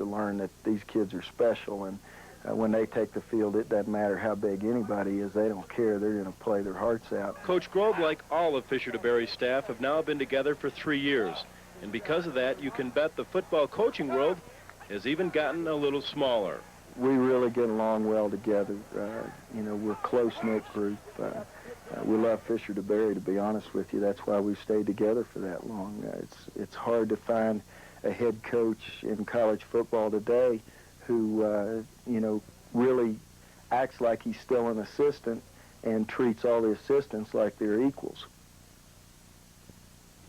to learn that these kids are special, and when they take the field, it doesn't matter how big anybody is. They don't care. They're going to play their hearts out. Coach Grobe, like all of Fisher DeBerry's staff, have now been together for 3 years. And because of that, you can bet the football coaching world has even gotten a little smaller. We really get along well together. You know, we're a close-knit group. We love Fisher DeBerry, to be honest with you. That's why we've stayed together for that long. It's hard to find a head coach in college football today who, you know, really acts like he's still an assistant and treats all the assistants like they're equals.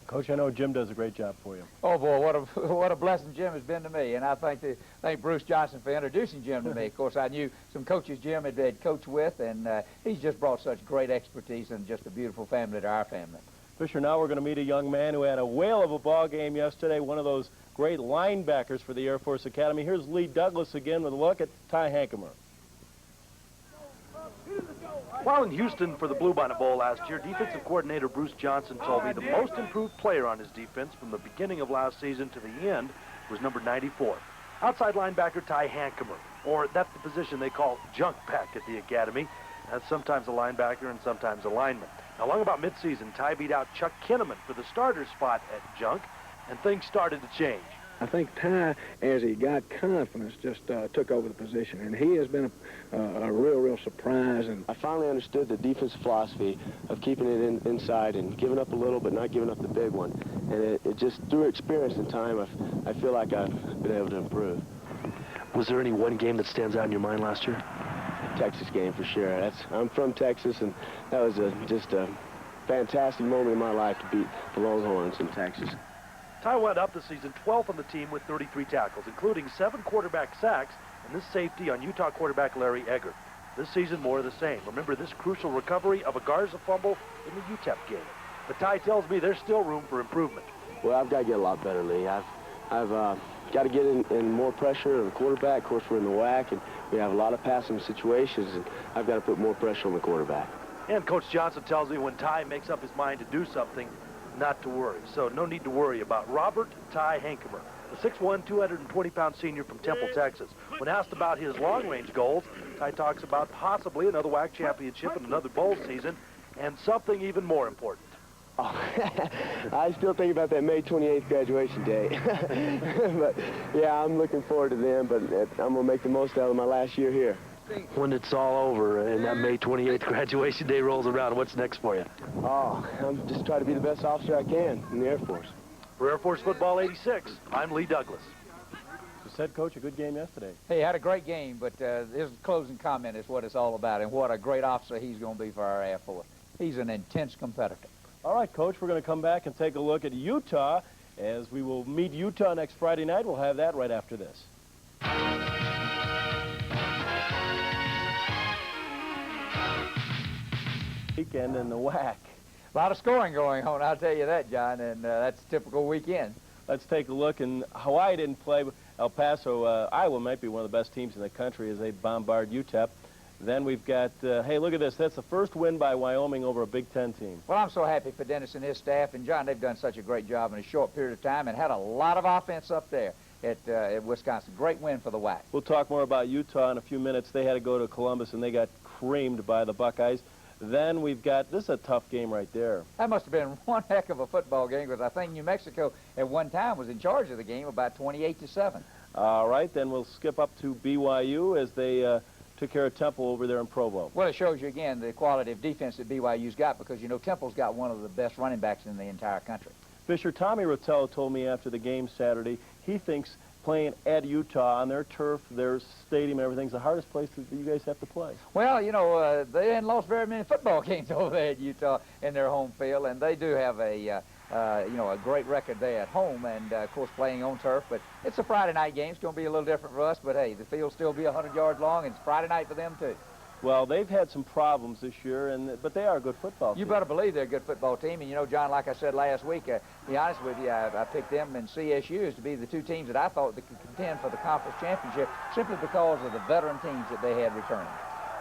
Coach, I know Jim does a great job for you. Oh, boy, what a blessing Jim has been to me. And I thank Bruce Johnson for introducing Jim to me. Of course, I knew some coaches Jim had coached with, and he's just brought such great expertise and just a beautiful family to our family. Fisher, now we're going to meet a young man who had a whale of a ball game yesterday, one of those great linebackers for the Air Force Academy. Here's Lee Douglas again with a look at Ty Hankamer. While in Houston for the Bluebonnet Bowl last year, defensive coordinator Bruce Johnson told me the most improved player on his defense from the beginning of last season to the end was number 94, outside linebacker Ty Hankamer, or that's the position they call junk back at the academy. That's sometimes a linebacker and sometimes a lineman. Now, along about midseason, Ty beat out Chuck Kinnaman for the starter spot at junk, and things started to change. I think Ty, as he got confidence, just took over the position, and he has been a real surprise. And I finally understood the defensive philosophy of keeping it inside and giving up a little but not giving up the big one. And it just, through experience and time, I feel like I've been able to improve. Was there any one game that stands out in your mind last year? Texas game for sure. I'm from Texas, and that was just a fantastic moment in my life to beat the Longhorns in Texas. Ty went up this season 12th on the team with 33 tackles, including 7 quarterback sacks, and this safety on Utah quarterback Larry Eggert. This season, more of the same. Remember this crucial recovery of a Garza fumble in the UTEP game. But Ty tells me there's still room for improvement. Well, I've got to get a lot better, Lee. I've got to get in more pressure on the quarterback. Of course, we're in the WAC, and we have a lot of passing situations, and I've got to put more pressure on the quarterback. And Coach Johnson tells me when Ty makes up his mind to do something, not to worry. So no need to worry about Robert Ty Hankamer, the 6'1", 220-pound senior from Temple, Texas. When asked about his long-range goals, Ty talks about possibly another WAC championship and another bowl season, and something even more important. Oh, I still think about that May 28th graduation day. But, yeah, I'm looking forward to them, but I'm going to make the most out of my last year here. When it's all over and that May 28th graduation day rolls around, what's next for you? Oh, I'm just trying to be the best officer I can in the Air Force. For Air Force Football 86, I'm Lee Douglas. Just said, Coach, a good game yesterday. Hey, had a great game, but his closing comment is what it's all about, and what a great officer he's going to be for our Air Force. He's an intense competitor. All right, Coach, we're going to come back and take a look at Utah as we will meet Utah next Friday night. We'll have that right after this. Weekend in the WAC. A lot of scoring going on, I'll tell you that, John, and that's a typical weekend. Let's take a look. And Hawaii didn't play. El Paso, Iowa might be one of the best teams in the country as they bombard UTEP. Then we've got, hey, look at this. That's the first win by Wyoming over a Big Ten team. Well, I'm so happy for Dennis and his staff. And, John, they've done such a great job in a short period of time and had a lot of offense up there at Wisconsin. Great win for the WAC. We'll talk more about Utah in a few minutes. They had to go to Columbus, and they got creamed by the Buckeyes. Then we've got, this is a tough game right there. That must have been one heck of a football game, because I think New Mexico at one time was in charge of the game about 28-7. All right, then we'll skip up to BYU as they took care of Temple over there in Provo. Well, it shows you again the quality of defense that BYU's got, because, you know, Temple's got one of the best running backs in the entire country. Fisher, Tommy Rotella told me after the game Saturday, he thinks playing at Utah on their turf, their stadium, everything's the hardest place that you guys have to play. Well, you know, they hadn't lost very many football games over there at Utah in their home field, and they do have a, you know, a great record there at home, and, of course, playing on turf. But it's a Friday night game. It's going to be a little different for us, but, hey, the field'll still be 100 yards long, and it's Friday night for them, too. Well, they've had some problems this year, but they are a good football team. You better believe they're a good football team. And, you know, John, like I said last week, to be honest with you, I picked them and CSU as to be the two teams that I thought that could contend for the conference championship simply because of the veteran teams that they had returning.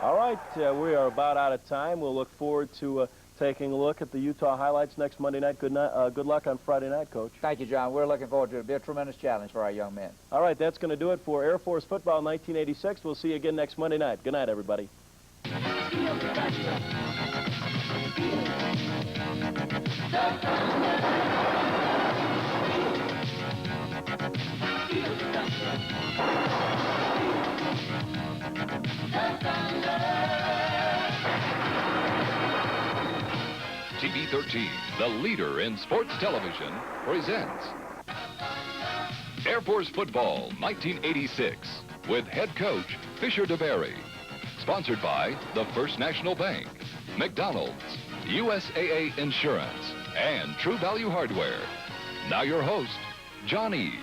All right, we are about out of time. We'll look forward to taking a look at the Utah highlights next Monday night. Good luck on Friday night, Coach. Thank you, John. We're looking forward to it. It'll be a tremendous challenge for our young men. All right, that's going to do it for Air Force football 1986. We'll see you again next Monday night. Good night, everybody. TV 13, the leader in sports television, presents Air Force Football 1986 with head coach Fisher DeBerry. Sponsored by the First National Bank, McDonald's, USAA Insurance, and True Value Hardware. Now your host, John Eves.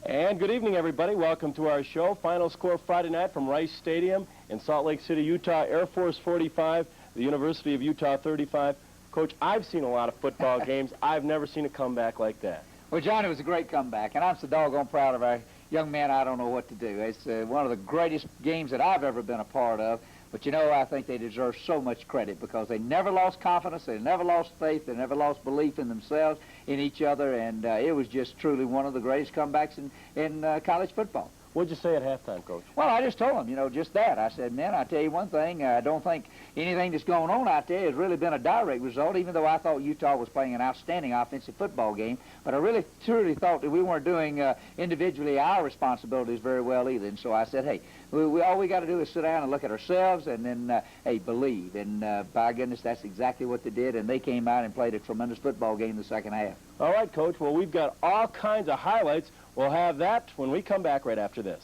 And good evening, everybody. Welcome to our show. Final score Friday night from Rice Stadium in Salt Lake City, Utah. Air Force 45, the University of Utah 35. Coach, I've seen a lot of football games. I've never seen a comeback like that. Well, John, it was a great comeback, and I'm so doggone proud of our young men. I don't know what to do. It's one of the greatest games that I've ever been a part of. But, you know, I think they deserve so much credit because they never lost confidence, they never lost faith, they never lost belief in themselves, in each other, and it was just truly one of the greatest comebacks in college football. What'd you say at halftime, Coach? Well, I just told them, you know, just that. I said, man, I tell you one thing, I don't think anything that's going on out there has really been a direct result, even though I thought Utah was playing an outstanding offensive football game. But I really, truly thought that we weren't doing individually our responsibilities very well either. And so I said, hey, all we got to do is sit down and look at ourselves and then, hey, believe. And by goodness, that's exactly what they did. And they came out and played a tremendous football game in the second half. All right, Coach. Well, we've got all kinds of highlights. We'll have that when we come back right after this.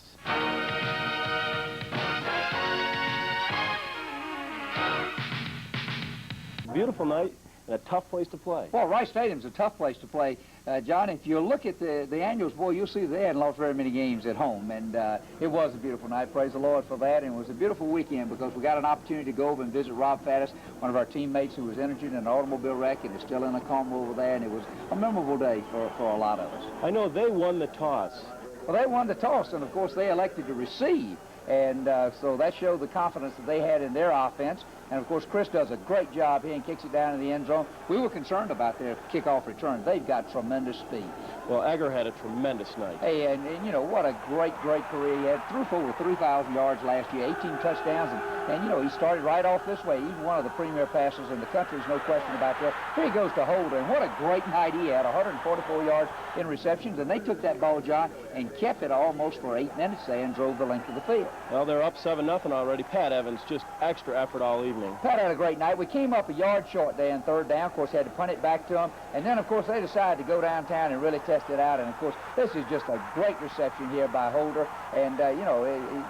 Beautiful night and a tough place to play. Well, Rice Stadium's a tough place to play. John, if you look at the annuals, boy, you'll see they hadn't lost very many games at home. And it was a beautiful night. Praise the Lord for that. And it was a beautiful weekend because we got an opportunity to go over and visit Rob Faddis, one of our teammates who was injured in an automobile wreck and is still in a coma over there. And it was a memorable day for a lot of us. I know they won the toss. Well, they won the toss, and, of course, they elected to receive. And so that showed the confidence that they had in their offense. And, of course, Chris does a great job here and kicks it down in the end zone. We were concerned about their kickoff return. They've got tremendous speed. Well, Egger had a tremendous night. Hey, and you know, what a great career he had. Threw for over 3,000 yards last year, 18 touchdowns. And, you know, he started right off this way. He's one of the premier passers in the country. There's no question about that. Here he goes to Holder. And what a great night he had, 144 yards in receptions. And they took that ball, John, and kept it almost for 8 minutes there and drove the length of the field. Well, they're up 7-0 already. Pat Evans, just extra effort all evening. Pat had a great night. We came up a yard short there in third down. Of course, had to punt it back to him. And then, of course, they decided to go downtown and really test it out. And, of course, this is just a great reception here by Holder. And, you know,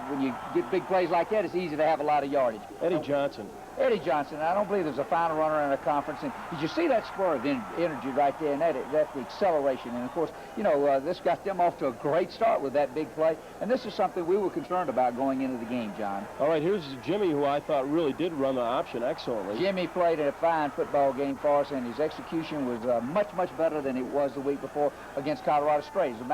when you get big plays like that, it's easy to have a lot of yardage. Eddie Johnson. Eddie Johnson, I don't believe there's a final runner in a conference. And did you see that spur of energy right there? And that's the acceleration. And, of course, you know, this got them off to a great start with that big play. And this is something we were concerned about going into the game, John. All right, here's Jimmy, who I thought really did run the option excellently. Jimmy played a fine football game for us, and his execution was much, much better than it was the week before against Colorado State. As a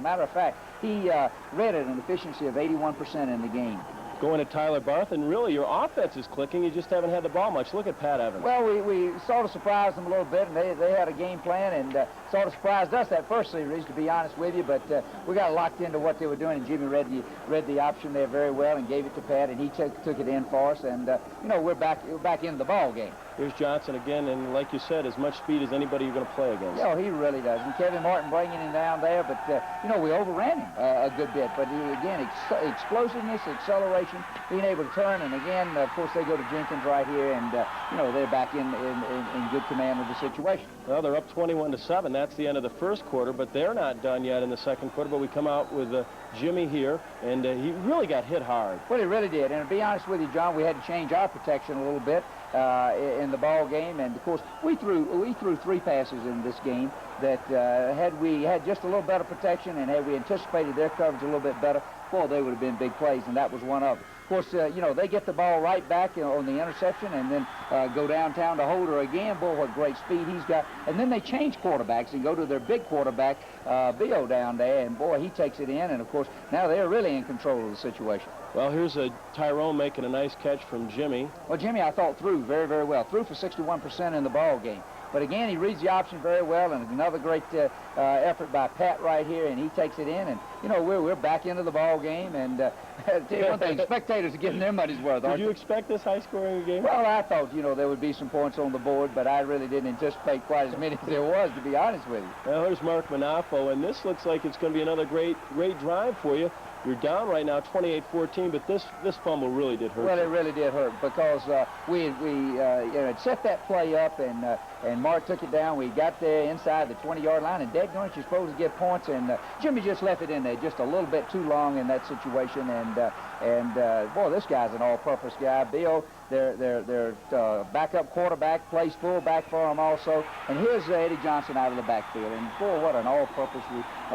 matter of fact, he read at an efficiency of 81% in the game. Going to Tyler Barth, and really your offense is clicking. You just haven't had the ball much. Look at Pat Evans. Well, we sort of surprised them a little bit, and they had a game plan, and sort of surprised us that first series, to be honest with you. But we got locked into what they were doing, and Jimmy read the option there very well and gave it to Pat, and he took it in for us. And you know, we're back into the ball game. Here's Johnson again, and like you said, as much speed as anybody you're going to play against. Yeah, he really does. And Kevin Martin bringing him down there, but you know, we overran him a good bit. But again, explosiveness, acceleration, being able to turn, and again, of course, they go to Jenkins right here, and you know, they're back in good command of the situation. Well, they're up 21-7. That's the end of the first quarter, but they're not done yet in the second quarter. But we come out with Jimmy here, and he really got hit hard. Well, he really did. And to be honest with you, John, we had to change our protection a little bit in the ball game. And of course, we threw 3 passes in this game that had we had just a little better protection and had we anticipated their coverage a little bit better, boy, they would have been big plays, and that was one of them. course, you know, they get the ball right back, you know, on the interception, and then go downtown to Holder again. Boy, what great speed he's got. And then they change quarterbacks and go to their big quarterback, Bill, down there, and boy, he takes it in. And of course, now they're really in control of the situation. Well, here's a Tyrone making a nice catch from Jimmy. Well, Jimmy, I thought threw very, very well. Threw for 61% in the ball game. But again, he reads the option very well, and another great effort by Pat right here, and he takes it in. And you know, we're back into the ball game, and tell you one thing, spectators are getting their money's worth. Did you expect this high-scoring game? Well, I thought, you know, there would be some points on the board, but I really didn't anticipate quite as many as there was, to be honest with you. Well, here's Mark Manafo, and this looks like it's going to be another great drive for you. You're down right now, 28-14, but this fumble really did hurt. Well, you. it really did hurt because we you know, had set that play up, and Mark took it down. We got there inside the 20-yard line, and dead-going, you're supposed to get points, and Jimmy just left it in there just a little bit too long in that situation, and boy, this guy's an all-purpose guy. Bill, their backup quarterback, plays fullback for him also, and here's Eddie Johnson out of the backfield, and boy, what an all-purpose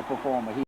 performer he